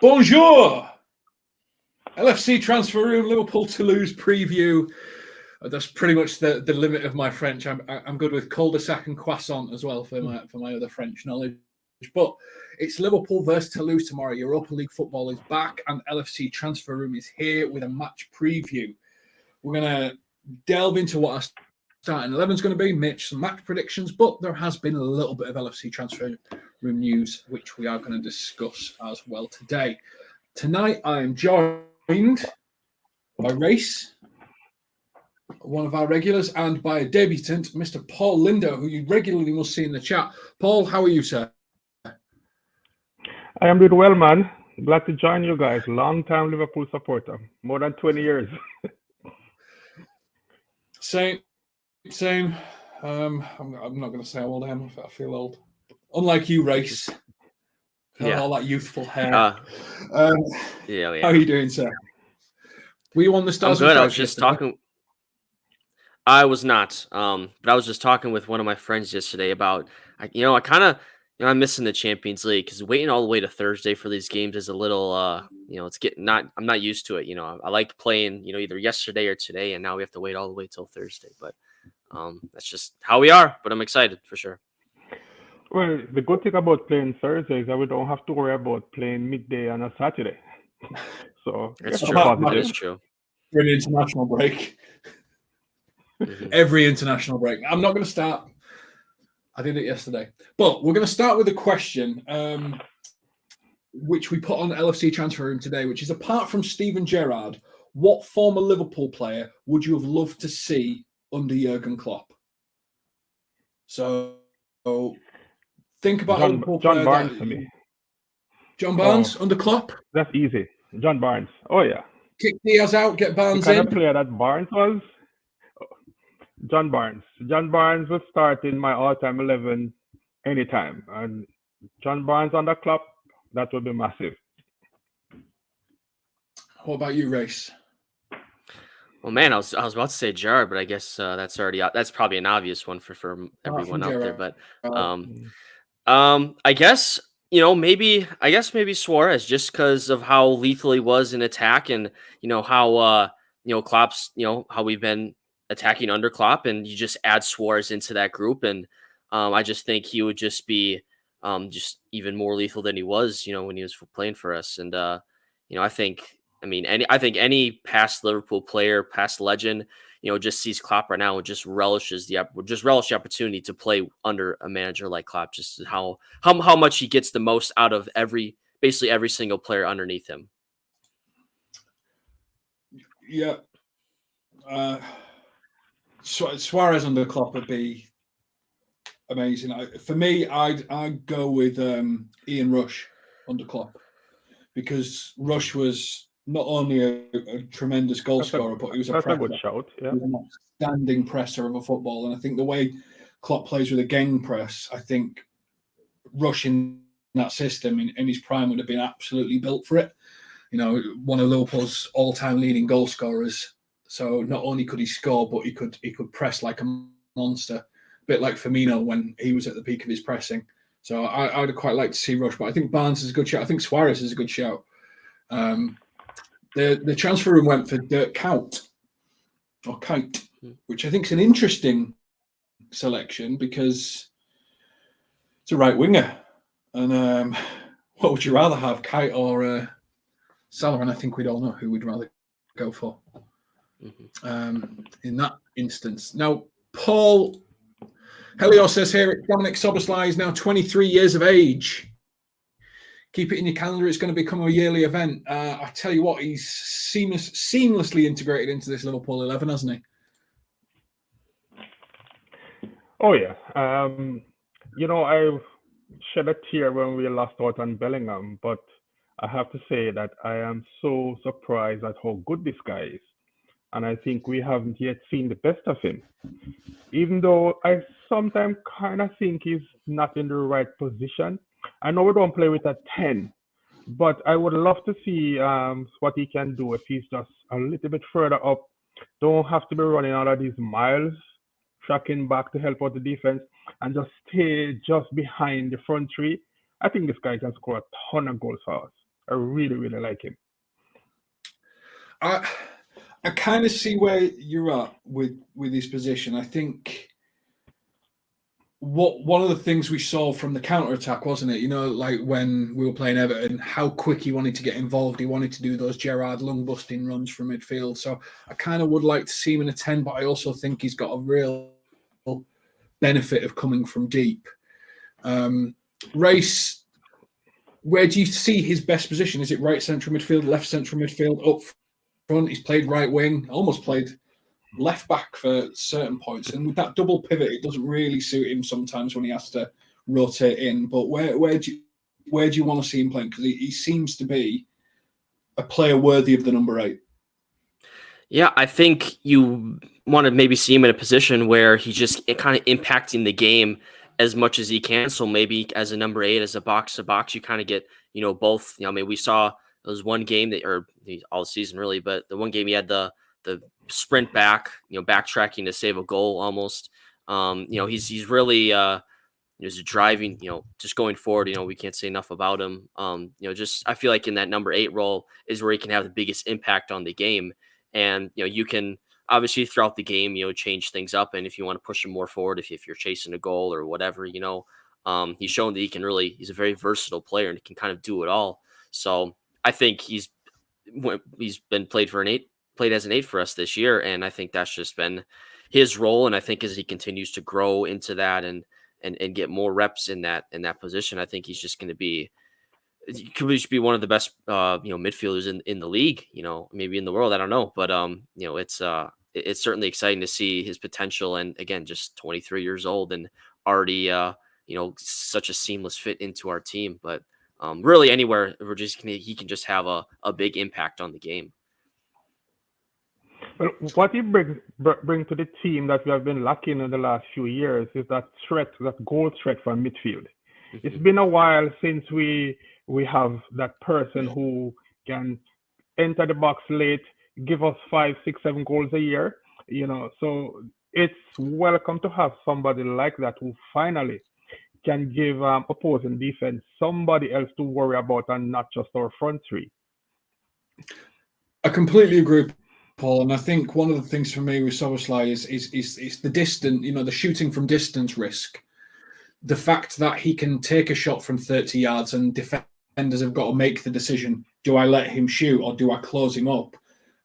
Bonjour! LFC transfer room, Liverpool Toulouse preview. That's pretty much the limit of my French. I'm good with cul-de-sac and croissant as well for my other French knowledge. But it's Liverpool versus Toulouse tomorrow. Europa League football is back, and LFC transfer room is here with a match preview. We're gonna delve into what our starting 11 is going to be, Mitch, some match predictions, but there has been a little bit of LFC transfer room news, which we are going to discuss as well today. Tonight, I am joined by Race, one of our regulars, and by a debutant, Mr. Paul Lindo, who you regularly must see in the chat. Paul, how are you, sir? I am doing well, man. Glad to join you guys. Long-time Liverpool supporter, more than 20 years. Same. I'm not going to say how old I am. I feel old. Unlike you, Race. Yeah. All that youthful hair. Yeah. How are you doing, sir? Were you on the Stars? I'm good. I was just talking. I was not. But I was just talking with one of my friends yesterday about, I'm missing the Champions League because waiting all the way to Thursday for these games is a little, I'm not used to it. I liked playing, either yesterday or today, and now we have to wait all the way till Thursday. But that's just how we are. But I'm excited for sure. Well, the good thing about playing Thursday is that we don't have to worry about playing midday on a Saturday. So it's true. That is true. For an international break. Mm-hmm. Every international break. I'm not going to start. I did it yesterday. But we're going to start with a question, which we put on the LFC transfer room today, which is, apart from Steven Gerrard, what former Liverpool player would you have loved to see under Jurgen Klopp? So think about John Barnes for me. John Barnes under Klopp? That's easy. John Barnes. Oh, yeah. Kick Diaz out, get Barnes in. The kind of player that Barnes was, John Barnes. John Barnes would start in my all-time 11 anytime. And John Barnes under Klopp, that would be massive. What about you, Race? Well, man, I was about to say Gerrard, but I guess that's probably an obvious one for everyone out there. But I guess maybe Suarez, just because of how lethal he was in attack, and how Klopp's how we've been attacking under Klopp, and you just add Suarez into that group, and I just think he would just be just even more lethal than he was when he was playing for us. And I think any past Liverpool player, past legend, just sees Klopp right now and just relish the opportunity to play under a manager like Klopp. Just how much he gets the most out of basically every single player underneath him. Yeah. Suarez under Klopp would be amazing. For me, I'd go with Ian Rush under Klopp, because Rush was not only a tremendous goal scorer, but he was a good shout. Yeah. He was an outstanding presser of a football. And I think the way Klopp plays with a gang press, I think Rush in that system in his prime would have been absolutely built for it. One of Liverpool's all-time leading goal scorers. So not only could he score, but he could press like a monster, a bit like Firmino when he was at the peak of his pressing. So I'd quite like to see Rush, but I think Barnes is a good shout. I think Suarez is a good shout. The transfer room went for Dirk Kuyt, which I think is an interesting selection because it's a right winger. And what would you rather have, Kuyt or Salah? And I think we'd all know who we'd rather go for in that instance. Now, Paul Helios says here, Dominik Szoboszlai is now 23 years of age. Keep it in your calendar. It's going to become a yearly event. I tell you what, he's seamlessly integrated into this Liverpool 11, hasn't he? Oh, yeah. I shed a tear when we lost out on Bellingham, but I have to say that I am so surprised at how good this guy is. And I think we haven't yet seen the best of him. Even though I sometimes kind of think he's not in the right position. I know we don't play with a 10, but I would love to see what he can do if he's just a little bit further up. Don't have to be running all of these miles, tracking back to help out the defense, and just stay just behind the front three. I think this guy can score a ton of goals for us. I really, really like him. I kind of see where you're at with his position. I think one of the things we saw from the counter attack, wasn't it? You know, like when we were playing Everton, how quick he wanted to get involved. He wanted to do those Gerrard lung busting runs from midfield. So I kind of would like to see him in a 10, but I also think he's got a real benefit of coming from deep. Race, where do you see his best position? Is it right central midfield, left central midfield, up front? He's played right wing, almost played left back for certain points, and with that double pivot, it doesn't really suit him sometimes when he has to rotate in. But where do you want to see him playing? Because he seems to be a player worthy of the number 8. Yeah, I think you want to maybe see him in a position where he's just kind of impacting the game as much as he can. So maybe as a number 8, as a box to box, you kind of get, both. I mean, we saw there was one game or all season really, but the one game he had the sprint back, backtracking to save a goal almost. He's really is driving, just going forward. We can't say enough about him. Just I feel like in that number 8 role is where he can have the biggest impact on the game. And you can obviously throughout the game, change things up. And if you want to push him more forward, if you're chasing a goal or whatever, he's shown that he's a very versatile player and can kind of do it all. So I think he's been played as an 8 for us this year, and I think that's just been his role. And I think as he continues to grow into that and get more reps in that position, I think he's just going to be. He could just be one of the best, midfielders in the league, maybe in the world. I don't know, but it's certainly exciting to see his potential. And again, just 23 years old and already, such a seamless fit into our team. But really, anywhere he can just have a big impact on the game. Well, what he bring to the team that we have been lacking in the last few years is that goal threat from midfield. Mm-hmm. It's been a while since we have that person who can enter the box late, give us 5, 6, 7 goals a year, so it's welcome to have somebody like that who finally can give opposing defense somebody else to worry about and not just our front 3. I completely agree, Paul, and I think one of the things for me with Szoboszlai is the distance, the shooting from distance risk. The fact that he can take a shot from 30 yards and defenders have got to make the decision, do I let him shoot or do I close him up?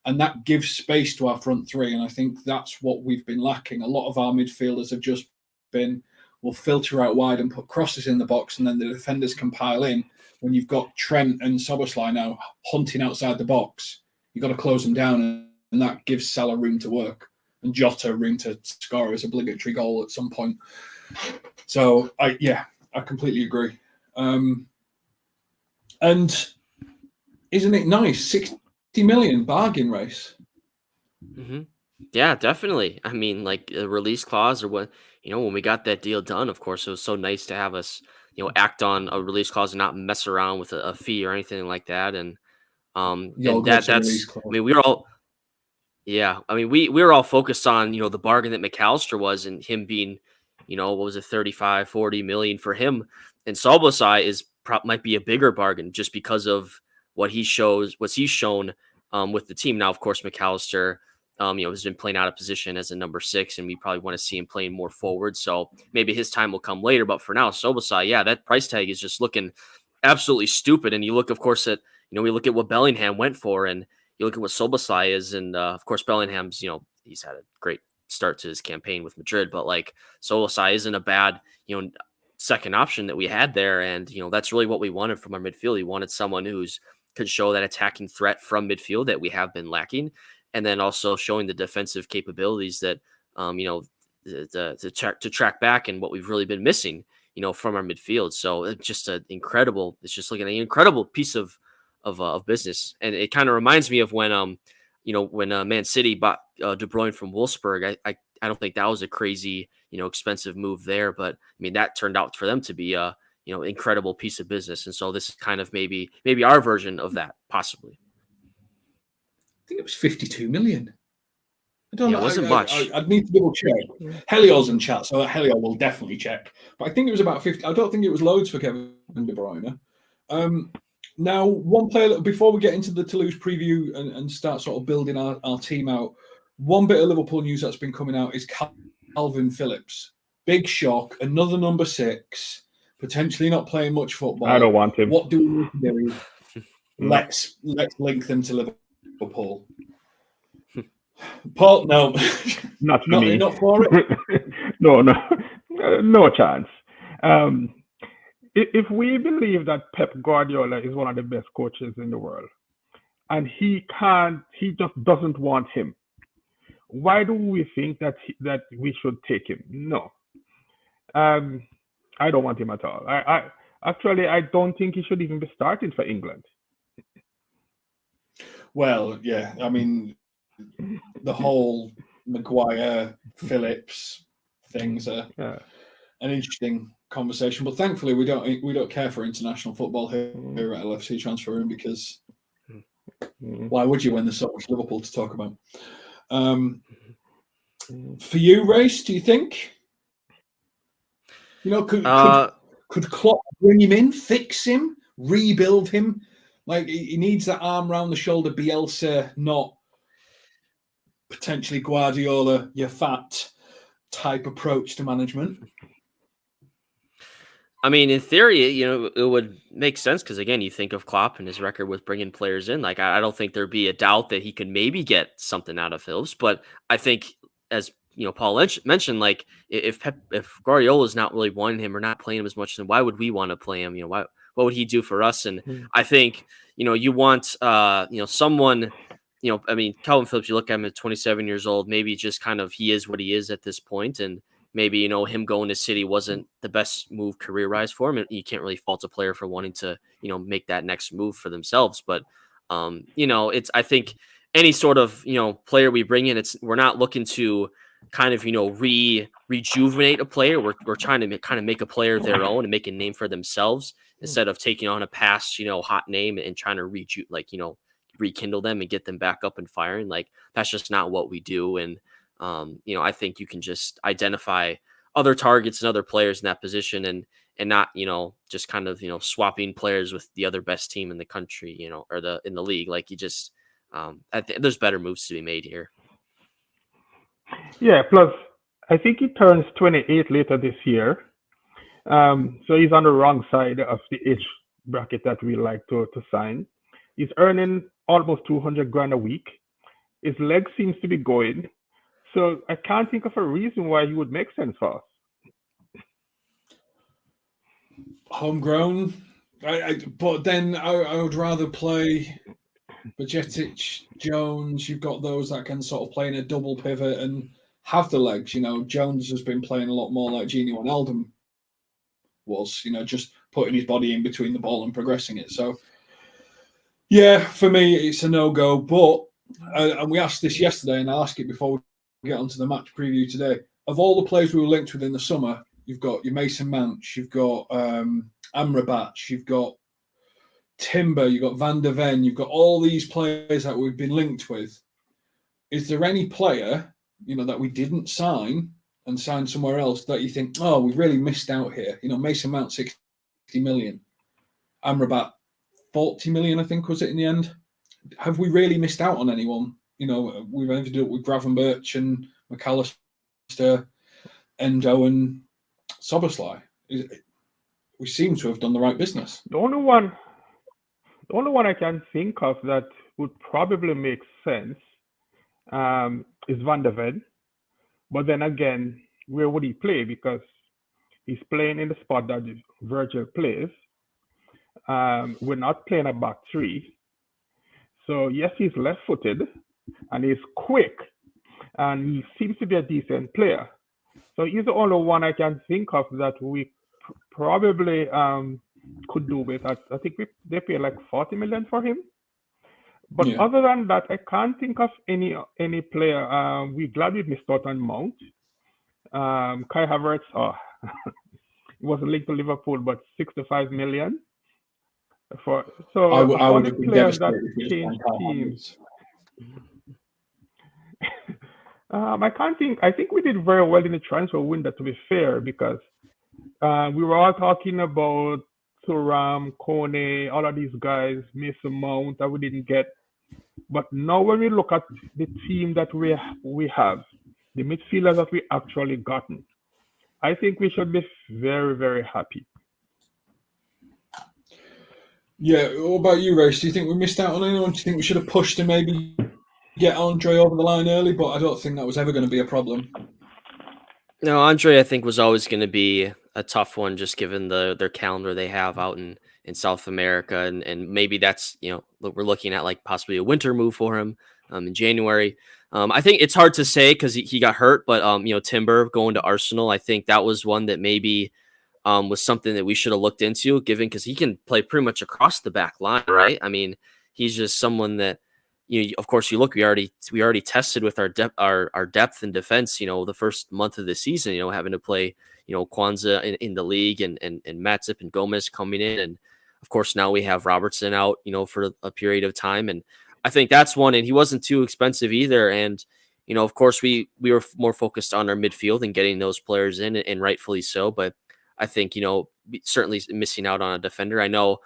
And that gives space to our front 3. And I think that's what we've been lacking. A lot of our midfielders have just been, we'll filter out wide and put crosses in the box and then the defenders can pile in. When you've got Trent and Szoboszlai now hunting outside the box, you've got to close them down, and that gives Salah room to work and Jota room to score his obligatory goal at some point. So I completely agree. And isn't it nice? 60 million bargain race. Mm-hmm. Yeah, definitely. I mean, like a release clause or when we got that deal done, of course, it was so nice to have us, act on a release clause and not mess around with a fee or anything like that. And that's, I mean, we were all focused on, the bargain that McAllister was and him being, what was it, 35, 40 million for him. And Szoboszlai might be a bigger bargain just because of what he's shown with the team. Now, of course, McAllister, has been playing out of position as a number 6, and we probably want to see him playing more forward. So maybe his time will come later. But for now, Szoboszlai, that price tag is just looking absolutely stupid. And you look, of course, at, we look at what Bellingham went for, and you look at what Szoboszlai is. And of course, Bellingham's, he's had a great start to his campaign with Madrid, but like Szoboszlai isn't a bad, second option that we had there. And, that's really what we wanted from our midfield. We wanted someone who's could show that attacking threat from midfield that we have been lacking. And then also showing the defensive capabilities that, to track back and what we've really been missing, from our midfield. So it's just it's just like an incredible piece of business. And it kind of reminds me of when, when Man City bought De Bruyne from Wolfsburg. I don't think that was a crazy, expensive move there, but I mean, that turned out for them to be a, incredible piece of business. And so this is kind of maybe our version of that, possibly. I think it was 52 million. I don't know. It wasn't much. I'd need to double check. Helios in chat, so Helio will definitely check. But I think it was about 50. I don't think it was loads for Kevin De Bruyne. Now, one player, before we get into the Toulouse preview and start sort of building our team out, one bit of Liverpool news that's been coming out is Calvin Phillips. Big shock, another number 6, potentially not playing much football. I don't want him. What do we need to do? No. Let's link them to Liverpool. Paul, no. Not for me. Not for it? No chance. If we believe that Pep Guardiola is one of the best coaches in the world, and he just doesn't want him, why do we think that we should take him? No. I don't want him at all. I don't think he should even be starting for England. Well, yeah. I mean, the whole Maguire Phillips things are an interesting conversation, but thankfully we don't care for international football here at LFC Transfer Room, because why would you when there's so much Liverpool to talk about? For you, Race, do you think? Could Klopp bring him in, fix him, rebuild him? Like, he needs that arm round the shoulder Bielsa, not potentially Guardiola, your fat type approach to management. I mean, in theory, it would make sense, because, again, you think of Klopp and his record with bringing players in. Like, I don't think there'd be a doubt that he could maybe get something out of Phillips. But I think, as Paul mentioned, like, if Guardiola's not really wanting him or not playing him as much, then why would we want to play him? What would he do for us? And I think, you want, someone, I mean, Calvin Phillips, you look at him at 27 years old, maybe just kind of, he is what he is at this point. And maybe, him going to City wasn't the best move career-wise for him. And you can't really fault a player for wanting to, make that next move for themselves. But, I think any sort of, player we bring in, we're not looking to kind of, rejuvenate a player. We're trying to kind of make a player their own and make a name for themselves, instead of taking on a past, hot name and trying to rekindle them and get them back up and firing. Like, that's just not what we do. And, I think you can just identify other targets and other players in that position, and not, just kind of, swapping players with the other best team in the country, or in the league. Like, you just, there's better moves to be made here. Yeah, plus I think he turns 28 later this year. So he's on the wrong side of the age bracket that we like to sign. He's earning almost 200 grand a week. His leg seems to be going. So I can't think of a reason why he would make sense for us. Homegrown, but then I would rather play Bajcetic, Jones. You've got those that can sort of play in a double pivot and have the legs. Jones has been playing a lot more like Gini Wijnaldum was, just putting his body in between the ball and progressing it. So, yeah, for me, it's a no-go. But, and we asked this yesterday, and I'll ask it before we get onto the match preview today. Of all the players we were linked with in the summer, you've got your Mason Mount, you've got Amrabat, you've got Timber, you've got Van der Ven, you've got all these players that we've been linked with. Is there any player, that we didn't sign and sign somewhere else that you think, oh, we've really missed out here? Mason Mount, 60 million. Amrabat, 40 million, I think, was it in the end? Have we really missed out on anyone? We've ended up with Gravenberch and McAllister, Endo and Szoboszlai. We seem to have done the right business. The only one I can think of that would probably make sense is Van der Ven. But then again, where would he play? Because he's playing in the spot that Virgil plays. We're not playing a back three. So yes, he's left-footed and he's quick and he seems to be a decent player. So he's the only one I can think of that we probably could do with. I think they pay like 40 million for him. But other than that, I can't think of any player. We're glad we missed out on Mount. Kai Havertz, he wasn't linked to Liverpool, but 65 million. I would have been players that devastated changed teams. I think we did very well in the transfer window, to be fair, because we were all talking about Thuram, Kone, all of these guys, Mason Mount that we didn't get. But now when we look at the team that we have, the midfielders that we actually gotten, I think we should be very, very happy. Yeah, what about you, Race? Do you think we missed out on anyone? Do you think we should have pushed to maybe get Andre over the line early? But I don't think that was ever going to be a problem. No, Andre, I think, was always going to be a tough one, just given their calendar they have out in South America, and maybe that's, we're looking at like possibly a winter move for him in January. I think it's hard to say because he got hurt, but Timber going to Arsenal, I think that was one that maybe was something that we should have looked into, given because he can play pretty much across the back line, right? I mean, he's just someone that, of course, we already tested with our depth and defense. The first month of the season, having to play, Quansah in the league and Matip and Gomez coming in, and of course now we have Robertson out, for a period of time, and I think that's one. And he wasn't too expensive either, and of course we were more focused on our midfield and getting those players in, and rightfully so. But I think certainly missing out on a defender. I know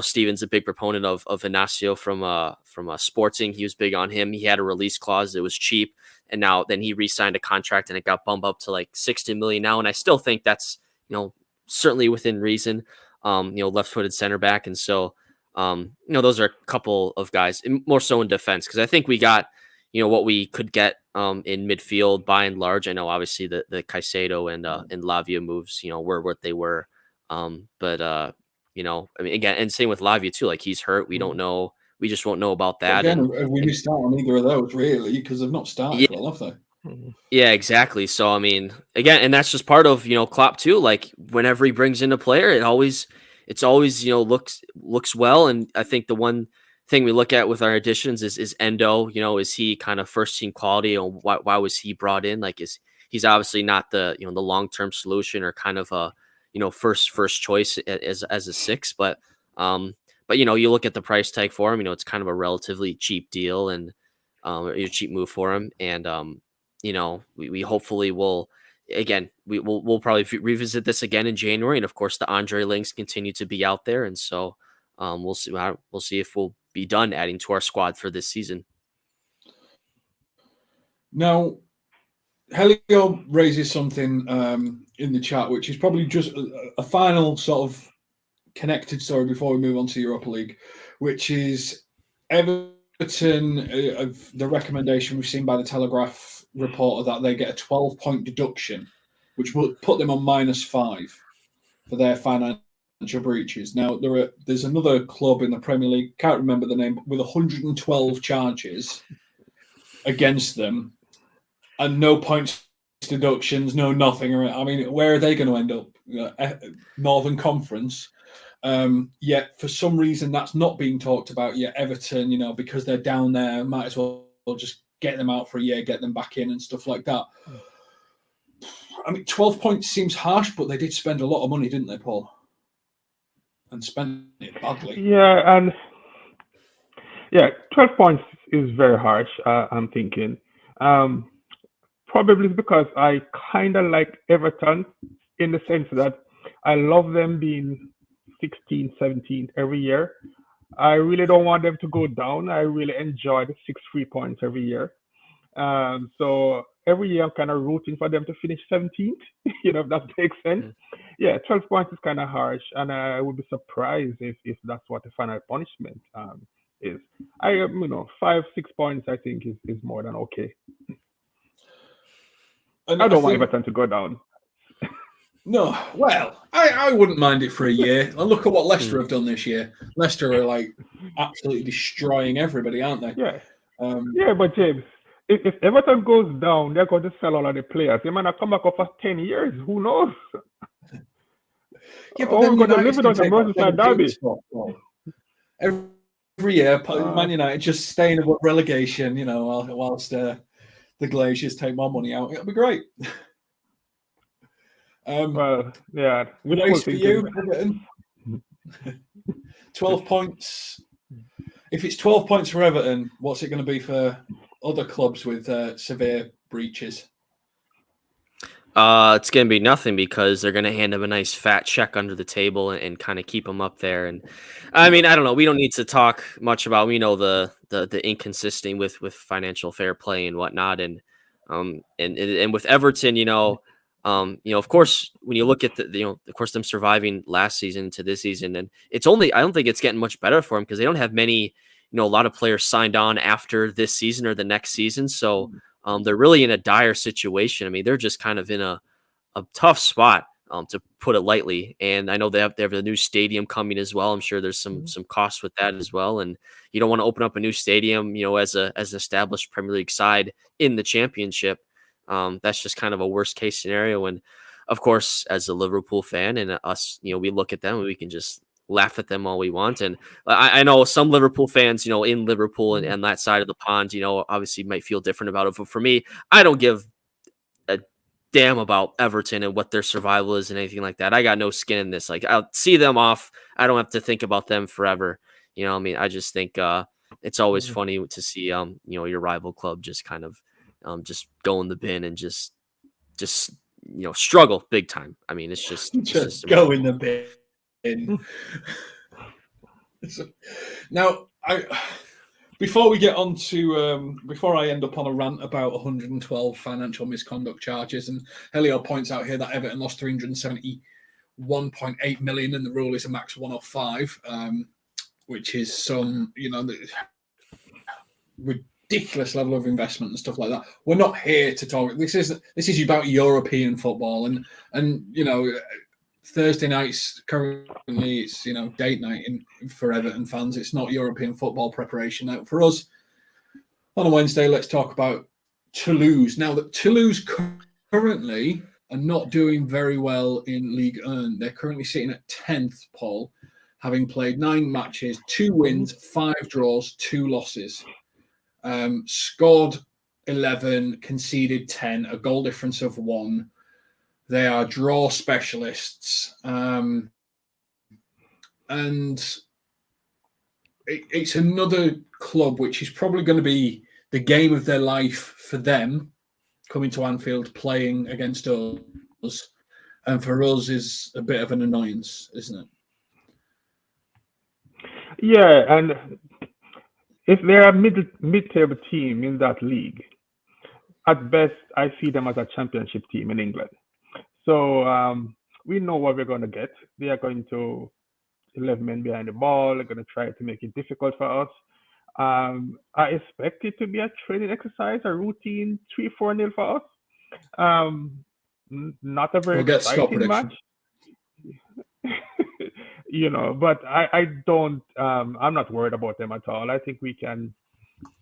Steven's a big proponent of Inacio from Sporting. He was big on him. He had a release clause that was cheap, and then he re-signed a contract and it got bumped up to like 60 million now. And I still think that's certainly within reason. Left-footed center back, and so those are a couple of guys, more so in defense, because I think we got what we could get in midfield by and large. I know obviously the Caicedo and Lavia moves were what they were, but I mean, again, and same with Lavia too. Like, he's hurt. We don't know. We just won't know about that. Again, we missed out on either of those really because they've not started well, have they? Yeah, exactly. So I mean, again, and that's just part of Klopp too. Like, whenever he brings in a player, it's always looks well. And I think the one thing we look at with our additions is Endo. Is he kind of first team quality, and why was he brought in? Like, he's obviously not the the long term solution or kind of a first choice as a six, but you look at the price tag for him, it's kind of a relatively cheap deal and a cheap move for him. And we hopefully will, again, we'll probably revisit this again in January. And of course the Andre links continue to be out there. And so we'll see if we'll be done adding to our squad for this season. Now, Helio raises something in the chat, which is probably just a final sort of connected story before we move on to Europa League, which is Everton, of the recommendation we've seen by the Telegraph reporter that they get a 12-point deduction, which will put them on -5 for their financial breaches. Now, there's another club in the Premier League, can't remember the name, with 112 charges against them, and no points deductions, no nothing. I mean, where are they going to end up? Northern Conference. Yet for some reason that's not being talked about yet. Everton, because they're down there, might as well just get them out for a year, get them back in and stuff like that. I mean, 12 points seems harsh, but they did spend a lot of money, didn't they, Paul? And spend it badly. Yeah, and 12 points is very harsh, I'm thinking. Probably because I kind of like Everton in the sense that I love them being 16, 17 every year. I really don't want them to go down. I really enjoy the 6 points every year. So every year I'm kind of rooting for them to finish 17th, if that makes sense. Yeah, 12 points is kind of harsh, and I would be surprised if that's what the final punishment is. 5, 6 points I think is more than okay. And I don't want Everton to go down. No, well, I wouldn't mind it for a year. And look at what Leicester have done this year. Leicester are like absolutely destroying everybody, aren't they? Yeah. But James, if Everton goes down, they're going to sell all of the players. They might not come back up for 10 years. Who knows? Yeah, but then we're going to live it on the Merseyside derby. Every year, Man United just staying above relegation, whilst the Glaciers take more money out. It'll be great. Well, yeah. Nice for you, 12 points. If it's 12 points for Everton, what's it going to be for other clubs with severe breaches? It's gonna be nothing because they're gonna hand him a nice fat check under the table and kind of keep him up there. And I mean, I don't know. We don't need to talk much about the inconsistent with financial fair play and whatnot. And with Everton, of course, when you look at of course, them surviving last season to this season, and I don't think it's getting much better for them because they don't have many, a lot of players signed on after this season or the next season. So they're really in a dire situation. I mean, they're just kind of in a tough spot, to put it lightly. And I know they have a new stadium coming as well. I'm sure there's some costs with that as well. And you don't want to open up a new stadium, as an established Premier League side in the championship. That's just kind of a worst case scenario. And of course, as a Liverpool fan and us, we look at them and we can just laugh at them all we want. And I know some Liverpool fans, in Liverpool and that side of the pond, obviously might feel different about it. But for me, I don't give a damn about Everton and what their survival is and anything like that. I got no skin in this. Like, I'll see them off. I don't have to think about them forever. I mean, I just think it's always funny to see your rival club just kind of just go in the bin and just struggle big time. I mean, it's just go in the bin. Now, before we get on to before I end up on a rant about 112 financial misconduct charges, and Helio points out here that Everton lost 371.8 million, and the rule is a max 105, which is some ridiculous level of investment and stuff like that. We're not here to talk. This is about European football, and Thursday nights currently it's date night for Everton fans. It's not European football preparation night for us. On a Wednesday, let's talk about Toulouse. Now, that Toulouse currently are not doing very well in Ligue 1. They're currently sitting at 10th, Paul, having played 9 matches, 2 wins, 5 draws, 2 losses. Scored 11, conceded 10, a goal difference of 1. They are draw specialists, and it's another club which is probably going to be the game of their life for them, coming to Anfield, playing against us, and for us is a bit of an annoyance, isn't it? Yeah, and if they're a mid-table team in that league, at best, I see them as a championship team in England. So we know what we're going to get. They are going to 11 men behind the ball. They're going to try to make it difficult for us. I expect it to be a training exercise, a routine 3-4-0 for us. Not a very exciting match. But I don't, I'm not worried about them at all. I think we can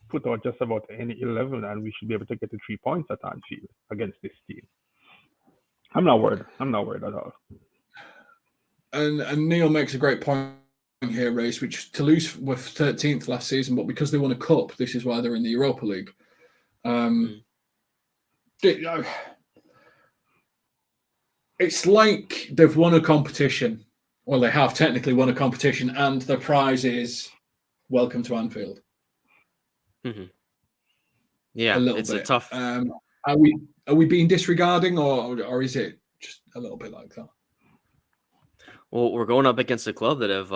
put out just about any 11 and we should be able to get the 3 points at Anfield against this team. I'm not worried at all. And Neil makes a great point here, Race, which Toulouse were 13th last season, but because they won a cup, this is why they're in the Europa League. It's like they've won a competition. Well, they have technically won a competition, and the prize is welcome to Anfield. Mm-hmm. Yeah, it's a tough. Are we being disregarding, or is it just a little bit like that? Well, we're going up against a club that have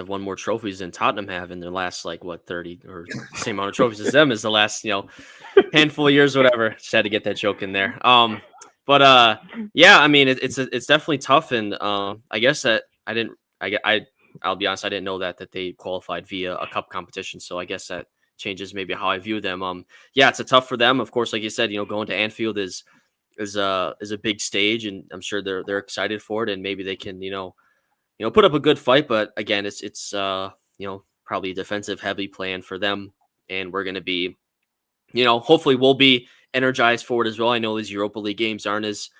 won more trophies than Tottenham have in their last 30 or same amount of trophies as them as the last handful of years, whatever. Just had to get that joke in there. But yeah, I mean it's definitely tough, and I guess that I'll be honest, I didn't know that they qualified via a cup competition, so I guess that changes maybe how I view them. Yeah, it's a tough for them. Of course, like you said, going to Anfield is a big stage, and I'm sure they're excited for it, and maybe they can put up a good fight. But again, it's probably a defensive heavy plan for them, and we're going to be hopefully we'll be energized for it as well. I know these Europa League games aren't as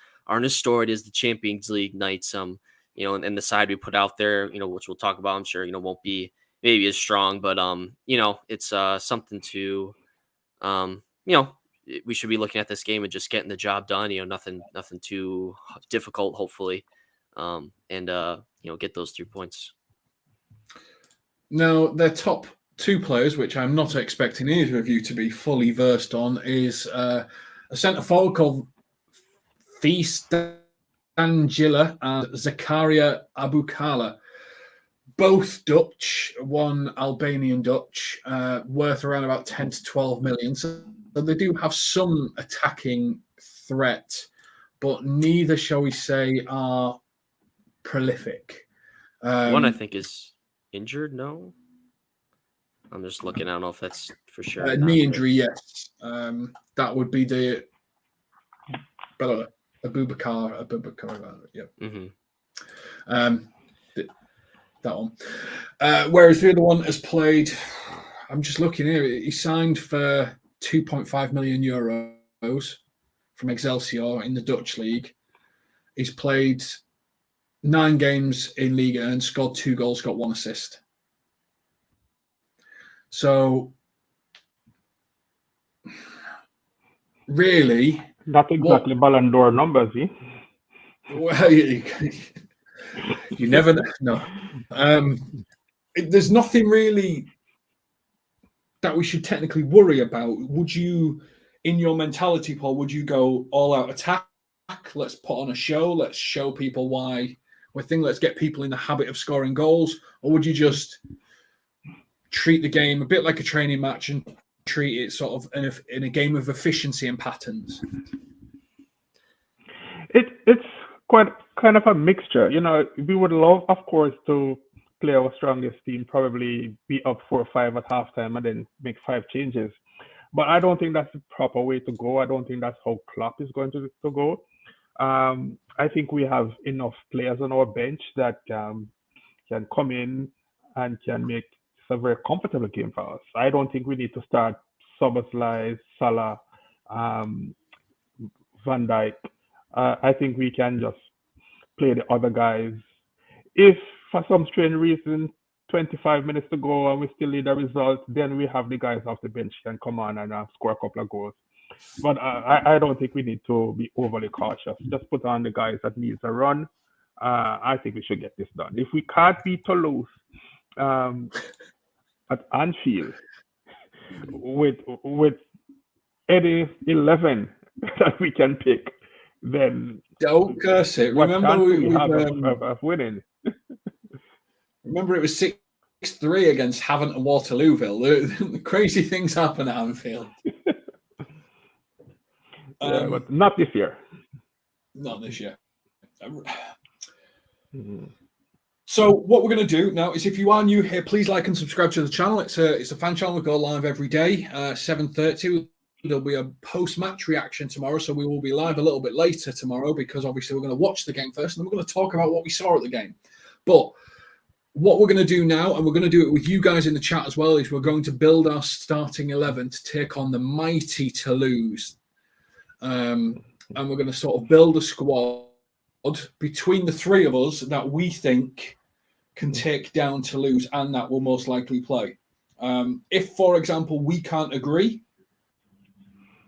storied as the Champions League nights. And the side we put out there, which we'll talk about, I'm sure won't be maybe as strong, but it's something to we should be looking at this game and just getting the job done. Nothing too difficult, hopefully, and get those 3 points. Now, their top 2 players, which I'm not expecting either of you to be fully versed on, is a centre forward called Feast Angela and Zakaria Abukala. Both Dutch, one Albanian Dutch, worth around about 10 to 12 million. So they do have some attacking threat, but neither, shall we say, are prolific. One I think is injured. No, I'm just looking. I don't know if that's for sure. Or not, knee injury, yes. That would be the Abubakar. Yeah. Mm-hmm. That one. Whereas the other one has played. I'm just looking here. He signed for 2.5 million euros from Excelsior in the Dutch league. He's played 9 games in Liga and scored 2 goals, got 1 assist. So, really, not exactly Ballon d'Or numbers, eh? Well, you never know. There's nothing really that we should technically worry about. Would you, in your mentality, Paul, would you go all out attack? Let's put on a show. Let's show people why we're thinking. Let's get people in the habit of scoring goals. Or would you just treat the game a bit like a training match and treat it sort of in a game of efficiency and patterns? It's quite kind of a mixture. You know, we would love, of course, to play our strongest team, probably be up 4-5 at halftime and then make 5 changes. But I don't think that's the proper way to go. I don't think that's how Klopp is going to go. I think we have enough players on our bench that can come in and can make a very comfortable game for us. I don't think we need to start Szoboszlai, Salah, Van Dijk. I think we can just play the other guys. If for some strange reason 25 minutes to go and we still need a result, then we have the guys off the bench can come on and score a couple of goals. But I don't think we need to be overly cautious. Just put on the guys that needs a run. I think we should get this done. If we can't beat Toulouse at Anfield with any 11 that we can pick, then don't curse it. Remember we have of winning. Remember it was 6-3 against Havant and Waterlooville. The crazy things happen at Anfield. But not this year. Not this year. So what we're going to do now is, if you are new here, please like and subscribe to the channel. It's a fan channel. We go live every day, 7:30. There'll be a post-match reaction tomorrow, so we will be live a little bit later tomorrow because obviously we're going to watch the game first, and then we're going to talk about what we saw at the game. But what we're going to do now, and we're going to do it with you guys in the chat as well, is we're going to build our starting 11 to take on the mighty Toulouse. And we're going to sort of build a squad between the 3 of us that we think can take down Toulouse and that will most likely play. If, for example, we can't agree,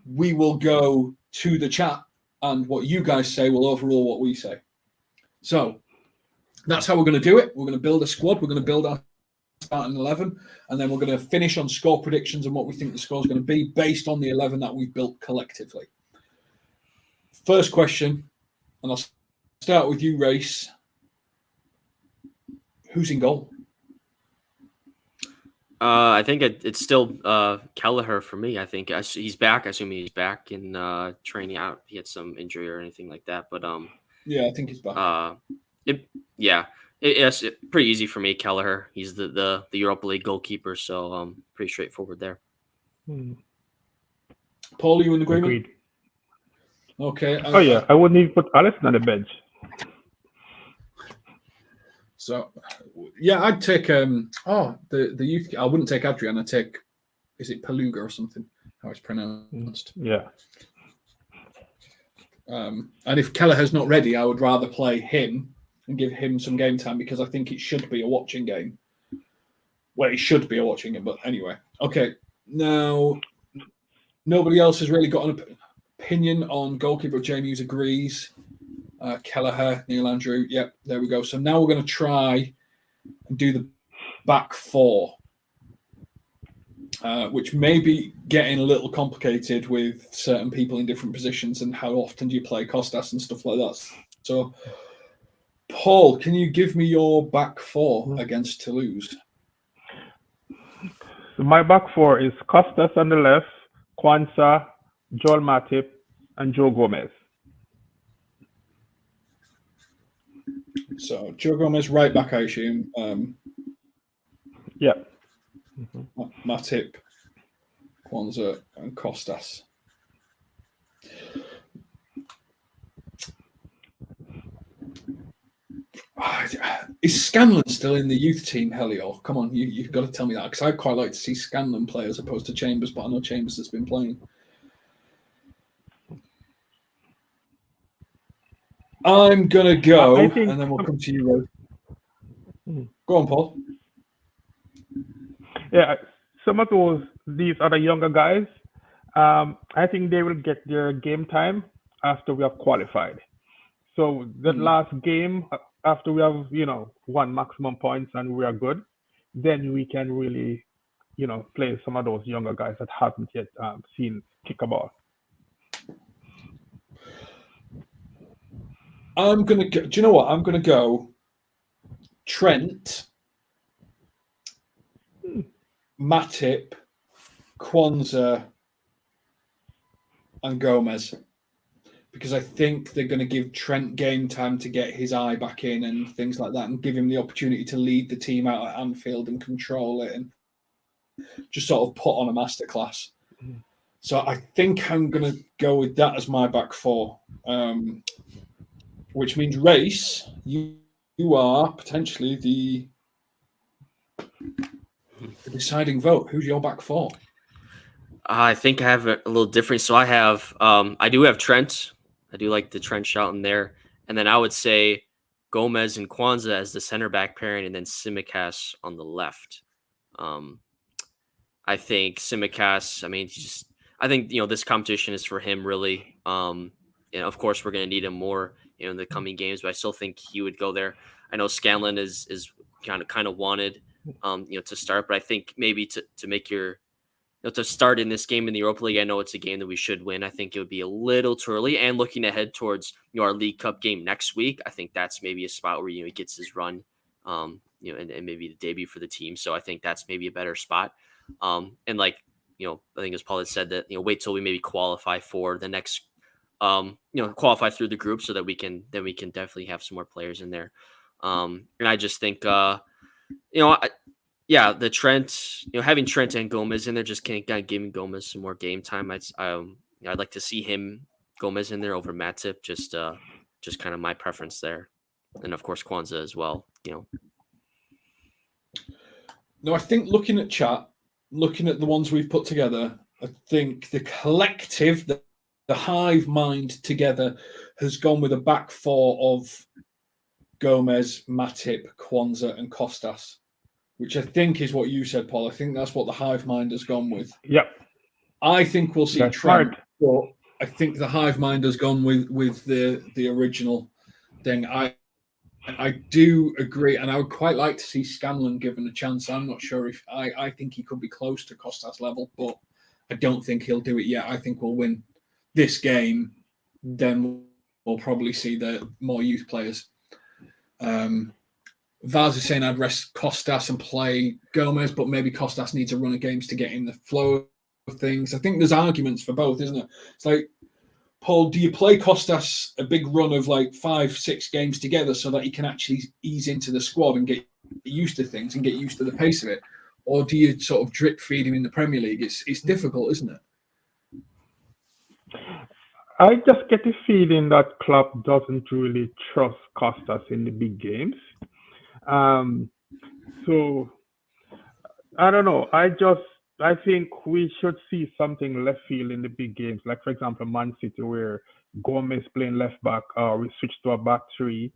we will go to the chat and what you guys say will overrule what we say. So that's how we're going to do it. We're going to build a squad. We're going to build our starting 11, and then we're going to finish on score predictions and what we think the score is going to be based on the 11 that we've built collectively. First question, and I'll start with you, Race. Who's in goal? I think it's still Kelleher for me. I think he's back. I assume he's back in training out. He had some injury or anything like that. But yeah, I think he's back. It's pretty easy for me. Kelleher. He's the Europa League goalkeeper, so pretty straightforward there. Paul, are you in agreement? Agreed. Okay. Oh yeah, I wouldn't even put Alisson on the bench. So, yeah, I'd take the youth. I wouldn't take Adrian. I'd take, is it Paluga or something? How it's pronounced? Yeah. And if Kelleher's not ready, I would rather play him and give him some game time because I think it should be a watching game. Well, it should be a watching game, but anyway. Okay, now nobody else has really got an opinion on goalkeeper. Jamie Hughes agrees. Kelleher, Neil Andrew. Yep, there we go. So now we're going to try and do the back 4. which may be getting a little complicated with certain people in different positions and how often do you play Costas and stuff like that. So, Paul, can you give me your back four against Toulouse? So my back four is Costas on the left, Quansah, Joel Matip, and Joe Gomez. So Joe Gomez right back, I assume. Yeah. Matip, Quansah, and Costas. Is Scanlon still in the youth team, Helior? Come on, you've got to tell me that, because I'd quite like to see Scanlon play as opposed to Chambers, but I know Chambers has been playing. I'm going to go, and then we'll come to you, Rose. Go on, Paul. Yeah, some of these other younger guys, I think they will get their game time after we have qualified. So that last game, after we have, won maximum points and we are good, then we can really, play some of those younger guys that haven't yet seen kick a ball. I'm going to go, do you know what? I'm going to go Trent, Matip, Quansah, and Gomez. Because I think they're going to give Trent game time to get his eye back in and things like that, and give him the opportunity to lead the team out at Anfield and control it and just sort of put on a masterclass. So I think I'm going to go with that as my back four, which means, Race, you are potentially the deciding vote. Who's your back four? I think I have a little different. So I do have Trent. I do like the Trent shot in there. And then I would say Gomez and Quansah as the center back pairing, and then Tsimikas on the left. I think Tsimikas, I think, this competition is for him, really. And of course, we're going to need him more, in the coming games, but I still think he would go there. I know Scanlon is kind of wanted, to start, but I think maybe to make to start in this game in the Europa League, I know it's a game that we should win. I think it would be a little too early. And looking ahead towards our League Cup game next week, I think that's maybe a spot where he gets his run, and maybe the debut for the team. So I think that's maybe a better spot. And I think as Paul had said that wait till we maybe qualify for the next, qualify through the group so that we can definitely have some more players in there. And I just think the Trent, having Trent and Gomez in there just kind of giving Gomez some more game time. I'd like to see him, Gomez, in there over Matip. Just kind of my preference there, and of course Quansah as well. No, I think looking at chat, looking at the ones we've put together, I think the collective, the hive mind together, has gone with a back four of Gomez, Matip, Quansah, and Costas, which I think is what you said, Paul. I think that's what the hive mind has gone with. Yep. I think we'll see that's Trent, smart. but I think the hive mind has gone with the original thing. I do agree, and I would quite like to see Scanlon given a chance. I'm not sure if I think he could be close to Costas' level, but I don't think he'll do it yet. I think we'll win this game, then we'll probably see the more youth players. Vaz is saying I'd rest Costas and play Gomez, but maybe Costas needs a run of games to get in the flow of things. I think there's arguments for both, isn't it? It's like, Paul, do you play Costas a big run of 5-6 games together so that he can actually ease into the squad and get used to things and get used to the pace of it? Or do you sort of drip feed him in the Premier League? It's difficult, isn't it? I just get the feeling that Klopp doesn't really trust Costas in the big games. So I don't know. I think we should see something left field in the big games, like for example, Man City, where Gomez playing left back, or we switch to a back three.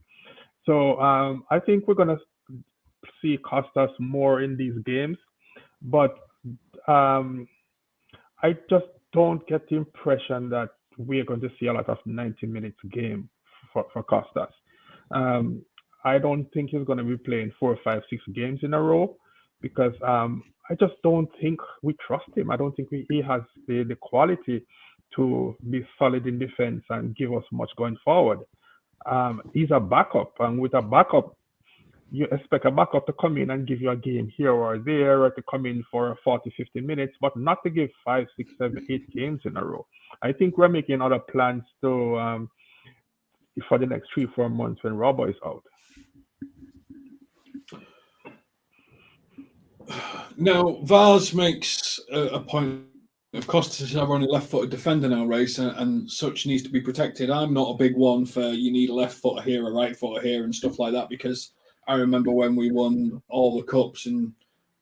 So I think we're gonna see Costas more in these games, but I just don't get the impression that we're going to see a lot of 90 minutes game for Costas. I don't think he's going to be playing 4, 5, 6 games in a row. because I just don't think we trust him. I don't think he has the quality to be solid in defense and give us much going forward. He's a backup, and with a backup, you expect a backup to come in and give you a game here or there, or to come in for 40, 50 minutes, but not to give 5, 6, 7, 8 games in a row. I think we're making other plans to for the next 3, 4 months when Robbo is out. Now, Vars makes a point. Of course, this is our only left-footed defender now, race, and such needs to be protected. I'm not a big one for you need a left footer here, a right footer here, and stuff like that, because I remember when we won all the cups and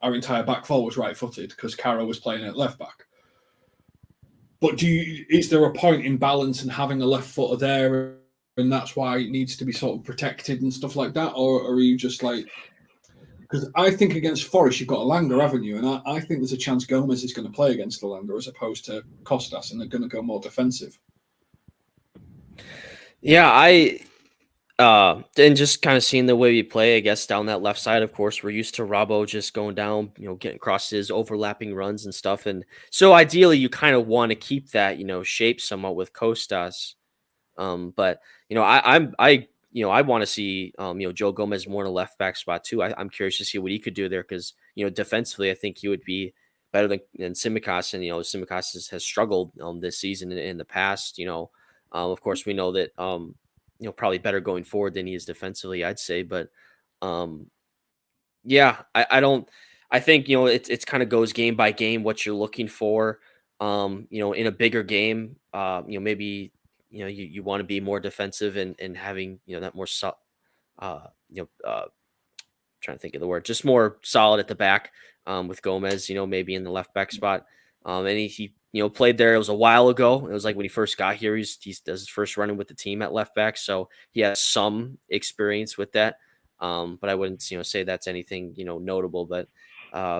our entire back four was right-footed because Carroll was playing at left back. But is there a point in balance and having a left footer there, and that's why it needs to be sort of protected and stuff like that, or are you just like? Because I think against Forest, you've got Elanga, haven't you? And I think there's a chance Gomez is going to play against Elanga as opposed to Costas, and they're going to go more defensive. Yeah, and just kind of seeing the way we play, I guess, down that left side, of course, we're used to Robbo just going down, getting across his overlapping runs and stuff. And so ideally, you kind of want to keep that, shape somewhat with Costas. But, I want to see, Joe Gomez more in a left back spot too. I'm curious to see what he could do there because, defensively, I think he would be better than Tsimikas. And, Tsimikas has struggled this season in the past. Of course, we know that, probably better going forward than he is defensively, I'd say. But, yeah, I think, it's kind of goes game by game what you're looking for, in a bigger game, maybe. You want to be more defensive and having, that more, trying to think of the word, just more solid at the back with Gomez, maybe in the left back spot. And he played there. It was a while ago. It was like when he first got here, he does his first running with the team at left back. So he has some experience with that. But I wouldn't, say that's anything, notable, but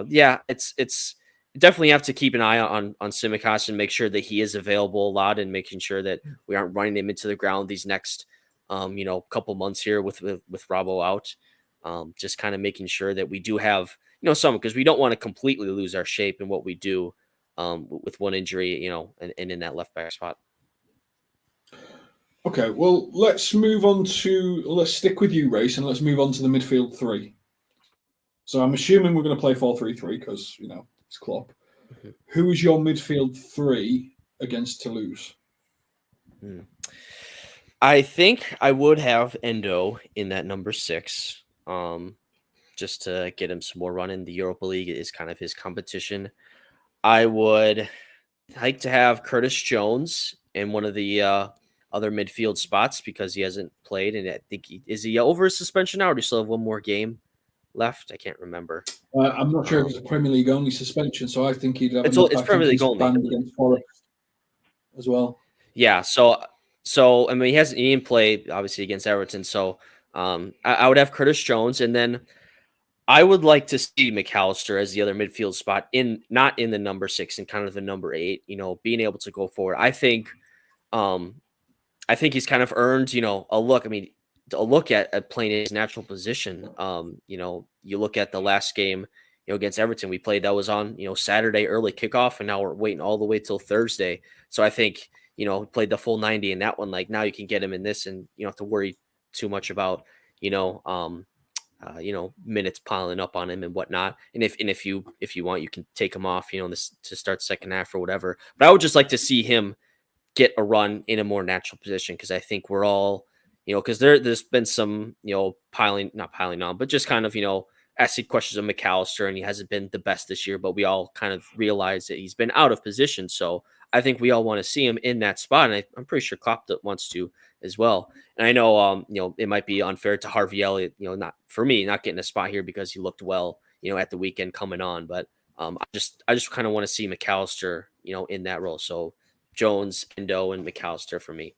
yeah, it's definitely have to keep an eye on Tsimikas and make sure that he is available a lot and making sure that we aren't running him into the ground these next, couple months here with Robbo out. Just kind of making sure that we do have, some, because we don't want to completely lose our shape in what we do with one injury, and in that left back spot. Okay, well, let's stick with you, Race, and let's move on to the midfield three. So I'm assuming we're going to play 4-3-3 because, it's Klopp. Mm-hmm. Who is your midfield three against Toulouse? I think I would have Endo in that number 6, just to get him some more run in. The Europa League is kind of his competition. I would like to have Curtis Jones in one of the other midfield spots because he hasn't played, and I think is he over his suspension now, or do you still have one more game left? I can't remember. I'm not sure if it's a Premier League only suspension, so I think he'd have. It's Premier League only against Forest as well. Yeah, so I mean he didn't play obviously against Everton, so I would have Curtis Jones, and then I would like to see McAllister as the other midfield spot not in the number 6 and kind of the number 8. Being able to go forward. I think he's kind of earned a look. I mean, a look at playing his natural position. You look at the last game, against Everton we played, that was on, Saturday early kickoff, and now we're waiting all the way till Thursday. So I think, played the full 90 in that one. Like now you can get him in this and you don't have to worry too much about, minutes piling up on him and whatnot. And if you want, you can take him off, this to start second half or whatever. But I would just like to see him get a run in a more natural position, because I think we're all, because there's been some, not piling on, but just kind of, asking questions of McAllister, and he hasn't been the best this year, but we all kind of realize that he's been out of position. So I think we all want to see him in that spot, and I'm pretty sure Klopp wants to as well. And I know, it might be unfair to Harvey Elliott, not for me, not getting a spot here because he looked well, at the weekend coming on, but I just kind of want to see McAllister, in that role. So Jones, Endo, and McAllister for me.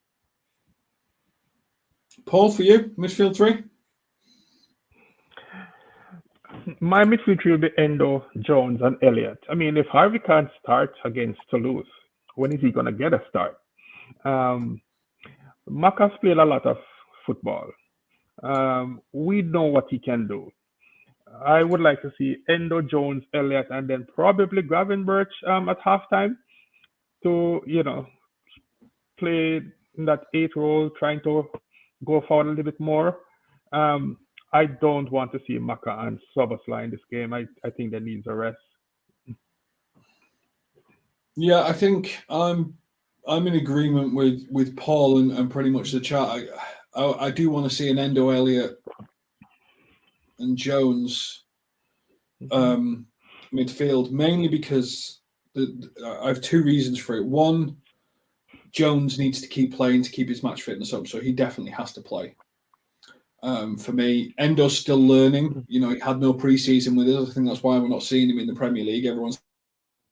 Paul, for you, midfield three? My midfield three will be Endo, Jones, and Elliott. I mean, if Harvey can't start against Toulouse, when is he going to get a start? Marcus played a lot of football. We know what he can do. I would like to see Endo, Jones, Elliott, and then probably Gravenberch at halftime to, play in that 8 role, trying to go forward a little bit more. I don't want to see Maka and Szoboszlai in this game. I think they need a rest. Yeah, I think I'm in agreement with Paul and pretty much the chat. I do want to see an Endo, Elliott, and Jones midfield, mainly because I have 2 reasons for it. One, Jones needs to keep playing to keep his match fitness up, so he definitely has to play. For me, Endo's still learning. He had no preseason with us. I think that's why we're not seeing him in the Premier League. Everyone's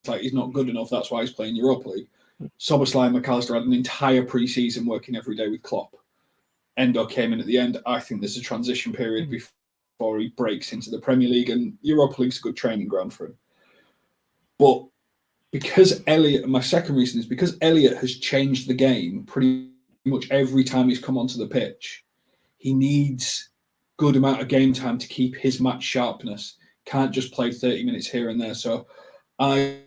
like, he's not good enough. That's why he's playing Europa League. Szoboszlai and McAllister had an entire preseason working every day with Klopp. Endo came in at the end. I think there's a transition period before he breaks into the Premier League, and Europa League's a good training ground for him. But because Elliott, my second reason is because Elliott has changed the game pretty much every time he's come onto the pitch. He needs good amount of game time to keep his match sharpness. Can't just play 30 minutes here and there. So I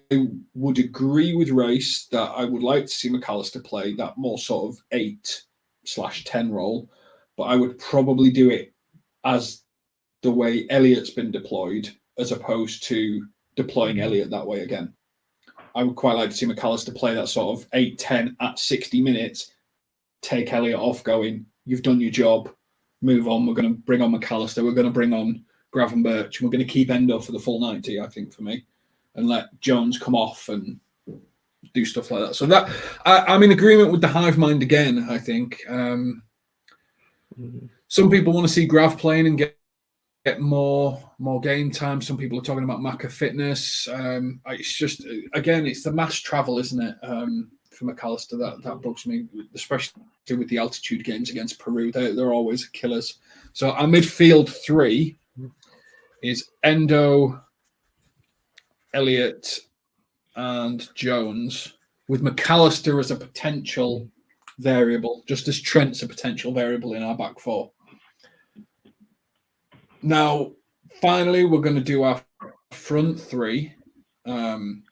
would agree with Race that I would like to see McAllister play that more sort of 8/10 role, but I would probably do it as the way Elliott's been deployed, as opposed to deploying Elliott that way again. I would quite like to see McAllister play that sort of 8-10 at 60 minutes, take Elliott off going, you've done your job, move on. We're going to bring on McAllister. We're going to bring on Gravenberch. And we're going to keep Endo for the full 90, I think, for me, and let Jones come off and do stuff like that. So that I'm in agreement with the hive mind again, I think. Some people want to see Grav playing and get more game time. Some people are talking about Maka fitness. It's just, again, it's the mass travel, isn't it? For McAllister, that bugs me, especially with the altitude games against Peru. They're always killers. So our midfield 3 is Endo, Elliott, and Jones, with McAllister as a potential variable, just as Trent's a potential variable in our back 4. Now, finally, we're going to do our front 3. And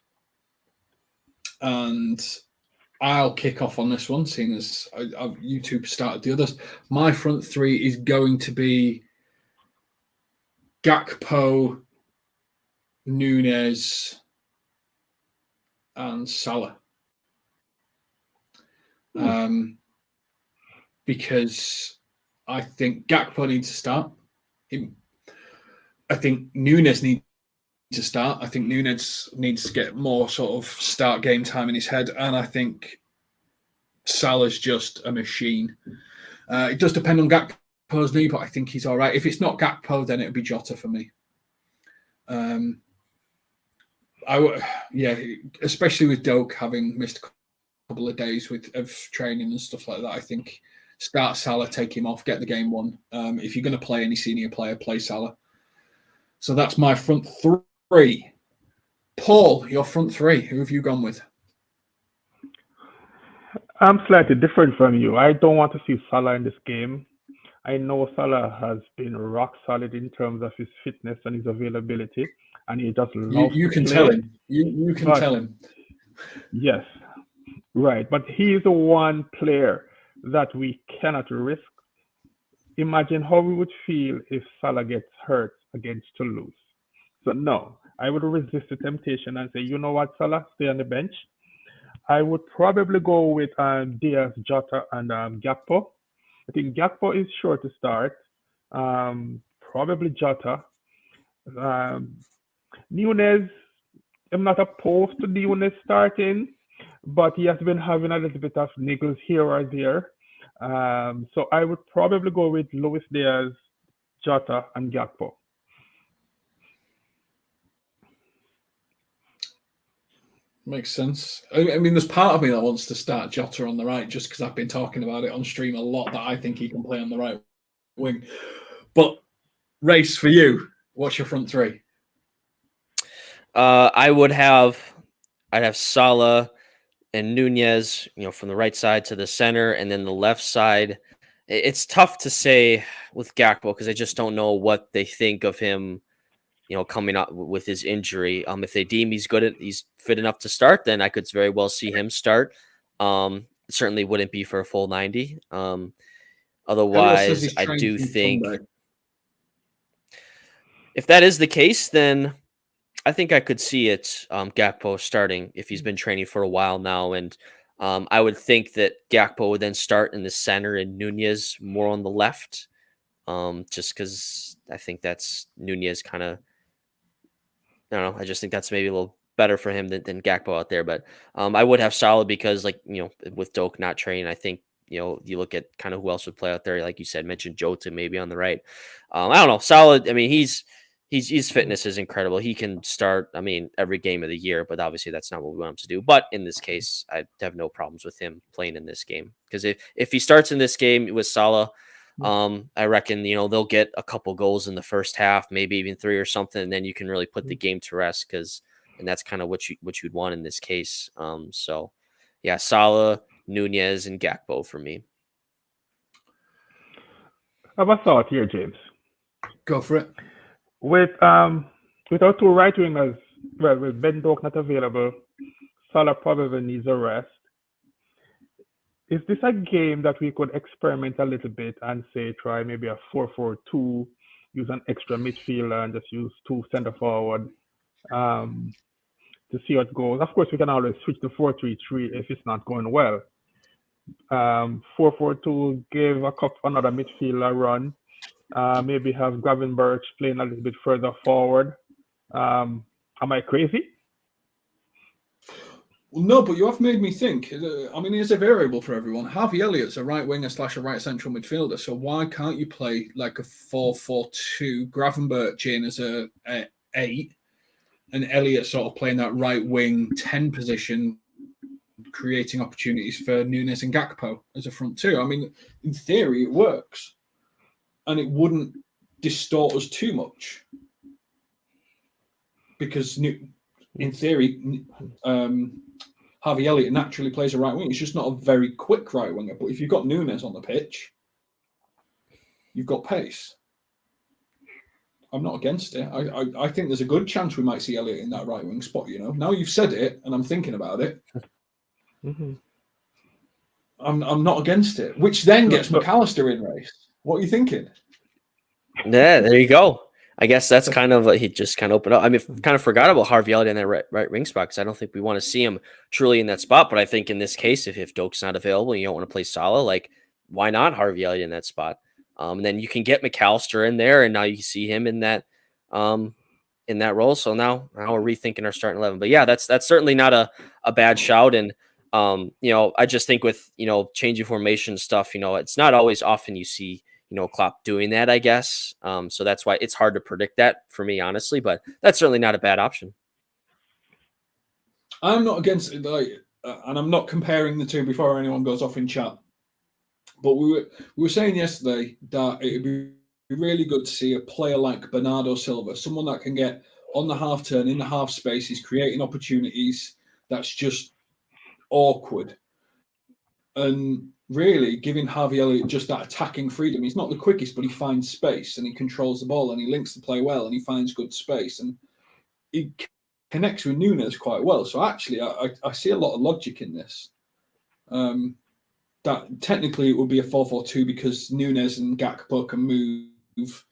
I'll kick off on this one, seeing as you two started the others. My front 3 is going to be Gakpo, Nunez, and Salah. Because I think Gakpo needs to start. I think Nunez needs to start. I think Nunez needs to get more sort of start game time in his head. And I think Salah's just a machine. It does depend on Gakpo's knee, but I think he's all right. If it's not Gakpo, then it'll be Jota for me. Especially with Doak having missed a couple of days of training and stuff like that. I think start Salah, take him off, get the game won. If you're going to play any senior player, play Salah. So that's my front 3. Paul, your front 3. Who have you gone with? I'm slightly different from you. I don't want to see Salah in this game. I know Salah has been rock solid in terms of his fitness and his availability, and he just loves you can to tell play. him. You can tell him. Yes, right. But he is the one player that we cannot risk. Imagine how we would feel if Salah gets hurt against Toulouse. So no, I would resist the temptation and say, you know what, Salah, stay on the bench. I would probably go with Diaz, Jota, and Gakpo. I think Gakpo is sure to start. Probably Jota. Nunez, I'm not opposed to Nunez starting, but he has been having a little bit of niggles here or there. So I would probably go with Luis Diaz, Jota, and Gakpo. Makes sense. I mean, there's part of me that wants to start Jota on the right just because I've been talking about it on stream a lot, that I think he can play on the right wing. But Race, for you, what's your front 3? I'd have Salah and Nunez, from the right side to the center, and then the left side. It's tough to say with Gakpo because I just don't know what they think of him coming up with his injury. If they deem he's fit enough to start, then I could very well see him start. Certainly wouldn't be for a full 90. Otherwise, I do think if that is the case, then I think I could see it, Gakpo starting if he's been training for a while now. And I would think that Gakpo would then start in the center and Nunez more on the left, just because I think that's Nunez kind of, I don't know, I just think that's maybe a little better for him than Gakpo out there. But I would have Salah because, like, with Doak not training, I think, you look at kind of who else would play out there. Like you said, mentioned Jota maybe on the right. I don't know. Salah, I mean, his fitness is incredible. He can start, I mean, every game of the year, but obviously that's not what we want him to do. But in this case, I have no problems with him playing in this game, because if he starts in this game with Salah, I reckon, they'll get a couple goals in the first half, maybe even 3 or something, and then you can really put the game to rest, and that's kind of what you'd want in this case. So yeah, Salah, Nunez, and Gakpo for me. I have a thought here, James. Go for it. With our 2 right wingers, well, with Ben Doak not available, Salah probably needs a rest. Is this a game that we could experiment a little bit and say try maybe a 4-4-2, use an extra midfielder and just use 2 centre forward to see what goes? Of course, we can always switch to 4-3-3 if it's not going well. 4-4-2, give another midfielder a run. Maybe have Gravenberch playing a little bit further forward. Am I crazy? Well, no, but you have made me think. I mean, here's a variable for everyone. Harvey Elliott's a right winger / a right central midfielder. So why can't you play like a 4-4-2, Gravenberch in as a 8, and Elliott sort of playing that right wing 10 position, creating opportunities for Nunez and Gakpo as a front 2? I mean, in theory, it works. And it wouldn't distort us too much, because in theory, Harvey Elliott naturally plays a right wing. He's just not a very quick right winger. But if you've got Nunez on the pitch, you've got pace. I'm not against it. I think there's a good chance we might see Elliott in that right wing spot. Now you've said it, and I'm thinking about it. Mm-hmm. I'm not against it. Which then gets McAllister in race. What are you thinking? Yeah, there you go. I guess that's kind of he just kind of opened up. I mean, kind of forgot about Harvey Elliott in that right wing spot, because I don't think we want to see him truly in that spot. But I think in this case, if Doak's not available and you don't want to play Salah, like, why not Harvey Elliott in that spot? And then you can get McAllister in there, and now you see him in that role. So now we're rethinking our starting 11. But yeah, that's certainly not a bad shout. And I just think with changing formation stuff, it's not always often you see Klopp doing that, I guess. So that's why it's hard to predict that for me, honestly, but that's certainly not a bad option. I'm not against it, and I'm not comparing the two before anyone goes off in chat. But we were saying yesterday that it would be really good to see a player like Bernardo Silva, someone that can get on the half turn, in the half spaces, creating opportunities that's just awkward. And really giving Harvey Elliott just that attacking freedom. He's not the quickest, but he finds space and he controls the ball and he links the play well and he finds good space and he connects with Nunez quite well. So actually, I see a lot of logic in this. That technically it would be a 4-4-2 because Nunez and Gakpo can move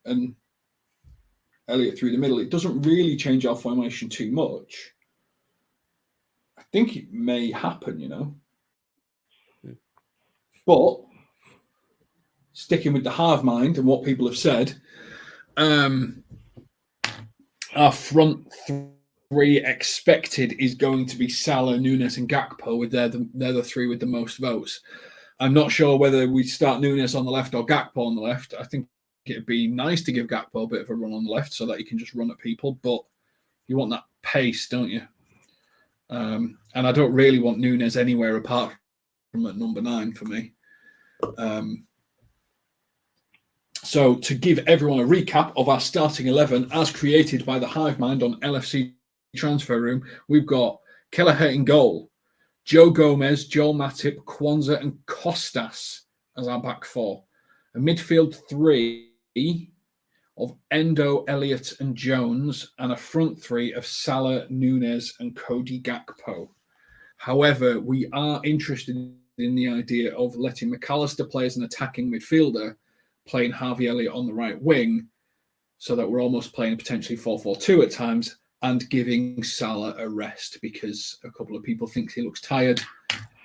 and Elliott through the middle. It doesn't really change our formation too much. I think it may happen, But sticking with the half mind and what people have said, our front 3 expected is going to be Salah, Nunez, and Gakpo. They're the 3 with the most votes. I'm not sure whether we start Nunez on the left or Gakpo on the left. I think it'd be nice to give Gakpo a bit of a run on the left so that he can just run at people, but you want that pace, don't you? And I don't really want Nunez anywhere apart from at number 9 for me. So to give everyone a recap of our starting 11 as created by the Hive Mind on LFC Transfer Room, we've got Kelleher in goal, Joe Gomez, Joel Matip, Quansah and Costas as our back 4. A midfield 3 of Endo, Elliott, and Jones, and a front three of Salah, Nunez, and Cody Gakpo. However, we are interested in the idea of letting McAllister play as an attacking midfielder, playing Harvey Elliott on the right wing, so that we're almost playing potentially 4-4-2 at times, and giving Salah a rest because a couple of people think he looks tired,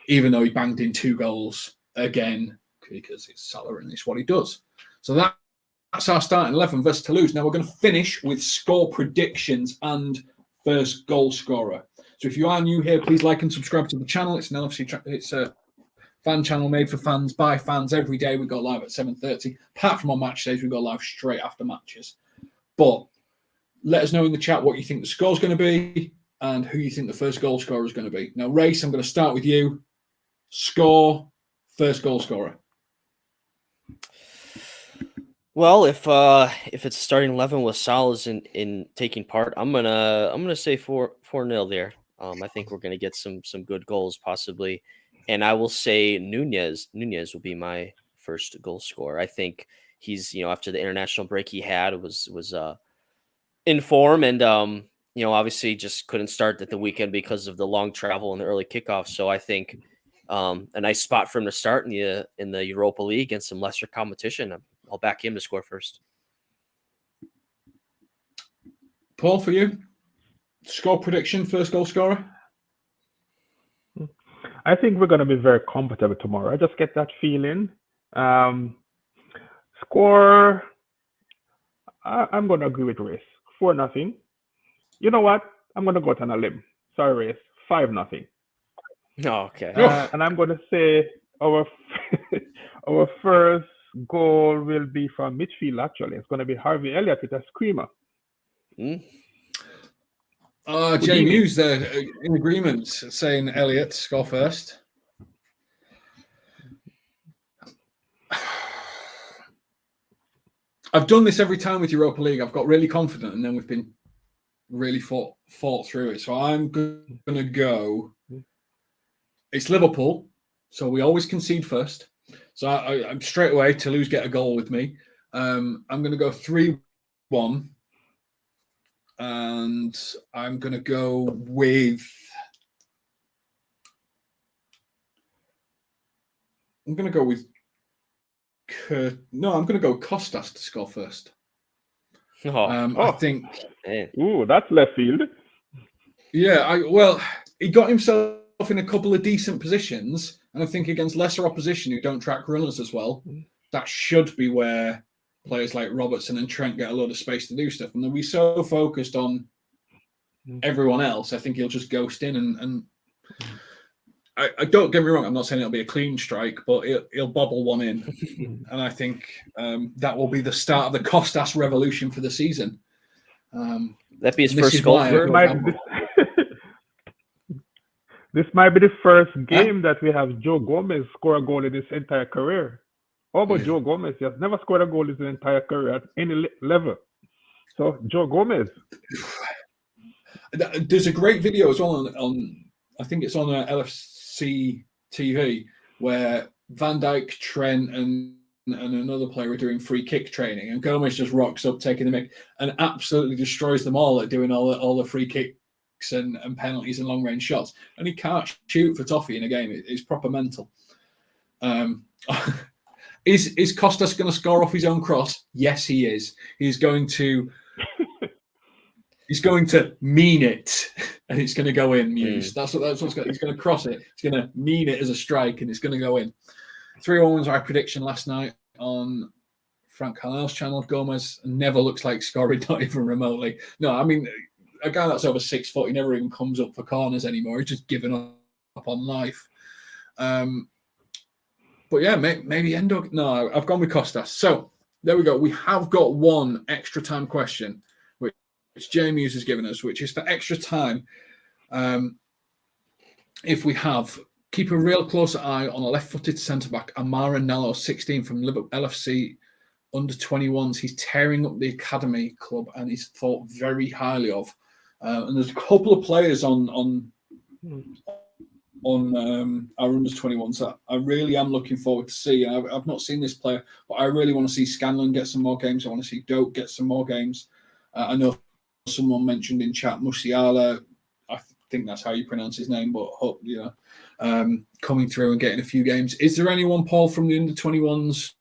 even though he banged in 2 goals again, because it's Salah and it's what he does. So that's our starting 11 versus Toulouse. Now we're going to finish with score predictions and first goal scorer. So if you are new here, please like and subscribe to the channel. It's an LFC it's a fan channel made for fans by fans every day. We go live at 7:30. Apart from on match days, we go live straight after matches. But let us know in the chat what you think the score's going to be and who you think the first goal scorer is going to be. Now, Race, I'm going to start with you. Score, first goal scorer. Well, if it's starting 11 with Salah in taking part, I'm gonna say 4-0 there. I think we're gonna get some good goals possibly, and I will say Nunez will be my first goal scorer. I think he's after the international break he had was in form, and obviously just couldn't start at the weekend because of the long travel and the early kickoff. So I think a nice spot for him to start in the Europa League and some lesser competition. I'll back him to score first. Paul, for you, score prediction, first goal scorer. I think we're going to be very comfortable tomorrow. I just get that feeling. Score, I'm going to agree with Race. 4-0. You know what? I'm going to go on a limb. Sorry, Race. 5-0. Oh, okay. And I'm going to say our first goal will be from midfield, actually. It's going to be Harvey Elliott with a screamer. Jay Muse there in agreement, saying Elliott score first. I've done this every time with Europa League. I've got really confident, and then we've been really fought through it. So I'm going to go. It's Liverpool, so we always concede first. So I'm straight away. Toulouse get a goal with me. I'm going to go 3-1, and I'm going to go with. I'm going to go with. No, I'm going to go Costas to score first. I think. Ooh, that's left field. Yeah, he got himself in a couple of decent positions, and I think against lesser opposition who don't track runners as well, that should be where players like Robertson and Trent get a lot of space to do stuff. And they'll be so focused on everyone else, I think he'll just ghost in and I don't get me wrong, I'm not saying it'll be a clean strike, but he'll bobble one in. And I think that will be the start of the Costas revolution for the season. That'd be his first goal. This might be the first game that we have Joe Gomez score a goal in his entire career. How about Joe Gomez? He has never scored a goal in his entire career at any level. So, Joe Gomez. There's a great video as well on I think it's on LFC TV, where Van Dijk, Trent, and another player are doing free kick training, and Gomez just rocks up, taking the mick, and absolutely destroys them all at doing all the free kicks and penalties and long range shots. And he can't shoot for toffee in a game. It's proper mental. Is Costas going to score off his own cross? Yes, he is. He's going to mean it, and it's going to go in. Muse. That's what's going. He's going to cross it. He's going to mean it as a strike, and it's going to go in. 3-1 was our prediction last night on Frank Carnell's channel. Gomez never looks like scoring, not even remotely. No, I mean, a guy that's over 6 foot, he never even comes up for corners anymore. He's just given up on life. But yeah, maybe Endo. No, I've gone with Costas. So there we go. We have got one extra time question, which Jay Muse has given us, which is for extra time. If we have, keep a real close eye on a left-footed centre-back, Amara Nello, 16 from LFC under 21s. He's tearing up the academy club and he's thought very highly of. And there's a couple of players on on our under-21s that I really am looking forward to see. I've not seen this player, but I really want to see Scanlon get some more games. I want to see Doak get some more games. I know someone mentioned in chat Musiala. I think that's how you pronounce his name, but coming through and getting a few games. Is there anyone, Paul, from the under-21s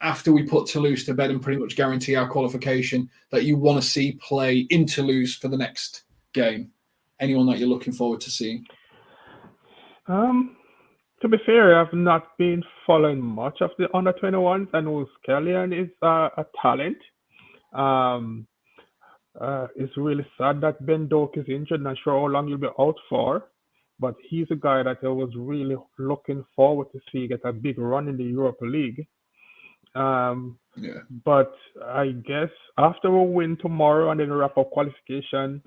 after we put Toulouse to bed and pretty much guarantee our qualification that you want to see play in Toulouse for the next game? Anyone that you're looking forward to seeing? To be fair, I've not been following much of the under-21s. I know Scanlon is a talent. It's really sad that Ben Doak is injured. Not sure how long he'll be out for, but he's a guy that I was really looking forward to see get a big run in the Europa League. But I guess after we win tomorrow and then wrap up qualification,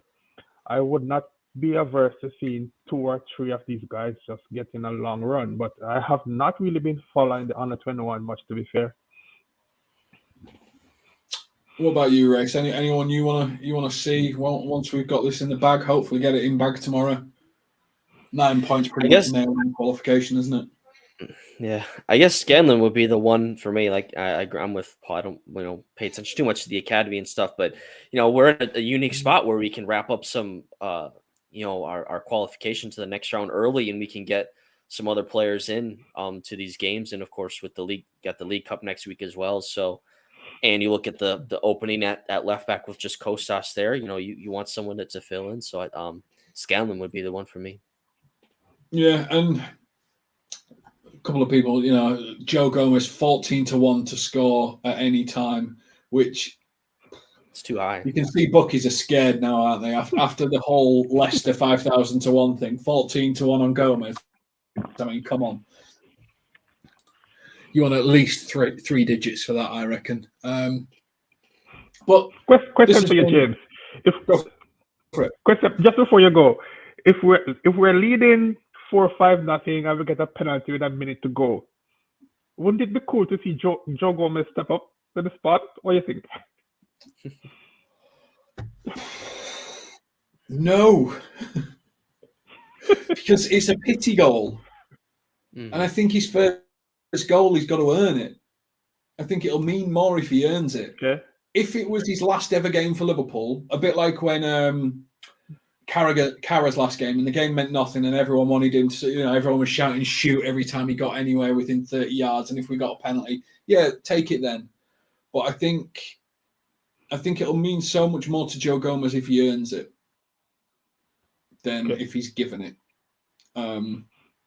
I would not be averse to seeing 2 or 3 of these guys just getting a long run. But I have not really been following the under-21 much, to be fair. What about you, Rex? Anyone you wanna see once we've got this in the bag? Hopefully, get it in bag tomorrow. 9 points, pretty much nailed in qualification, isn't it? Yeah, I guess Scanlon would be the one for me. Like I'm with Paul. I don't pay attention too much to the academy and stuff, but we're in a unique spot where we can wrap up some our qualification to the next round early, and we can get some other players in to these games, and of course with the league, got the League Cup next week as well. So, and you look at the opening at left back with just Kostas there. You want someone to fill in. So Scanlon would be the one for me. Yeah, and a couple of people, Joe Gomez 14-1 to score at any time, which it's too high. You can see bookies are scared now, aren't they? After the whole Leicester 5,000-1 thing, 14-1 on Gomez. I mean, come on. You want at least three digits for that, I reckon. But question for you, James. Question just before you go, if we're leading 4-5-0 and we get a penalty with a minute to go, wouldn't it be cool to see Joe Gomez step up to the spot? What do you think? No, because it's a pity goal, and I think his first goal, he's got to earn it. I think it'll mean more if he earns it. Okay. If it was his last ever game for Liverpool, a bit like when Carragher's last game, and the game meant nothing, and everyone wanted him to, everyone was shouting shoot every time he got anywhere within 30 yards, and if we got a penalty, yeah, take it then. But I think it'll mean so much more to Joe Gomez if he earns it than if he's given it.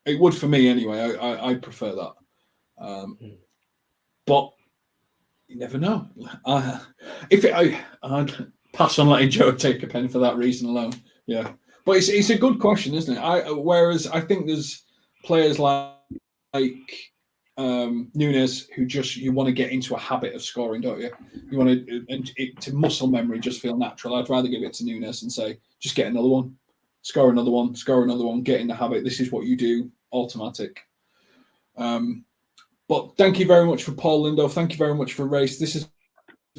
It would for me anyway. I prefer that. But you never know. I'd pass on letting Joe take a pen for that reason alone. Yeah, but it's a good question, isn't it? Whereas I think there's players like Nunez who you want to get into a habit of scoring, don't you? You want to muscle memory just feel natural. I'd rather give it to Nunez and say, just get another one, score another one, get in the habit. This is what you do, automatic. But thank you very much for Paul Lindo. Thank you very much for Race. This has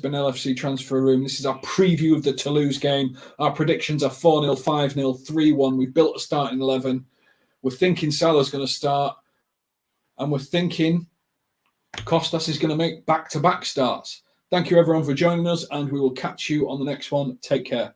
been LFC Transfer Room. This is our preview of the Toulouse game. Our predictions are 4-0, 5-0, 3-1. We've built a starting 11. We're thinking Salah's going to start. And we're thinking Kostas is going to make back-to-back starts. Thank you, everyone, for joining us, and we will catch you on the next one. Take care.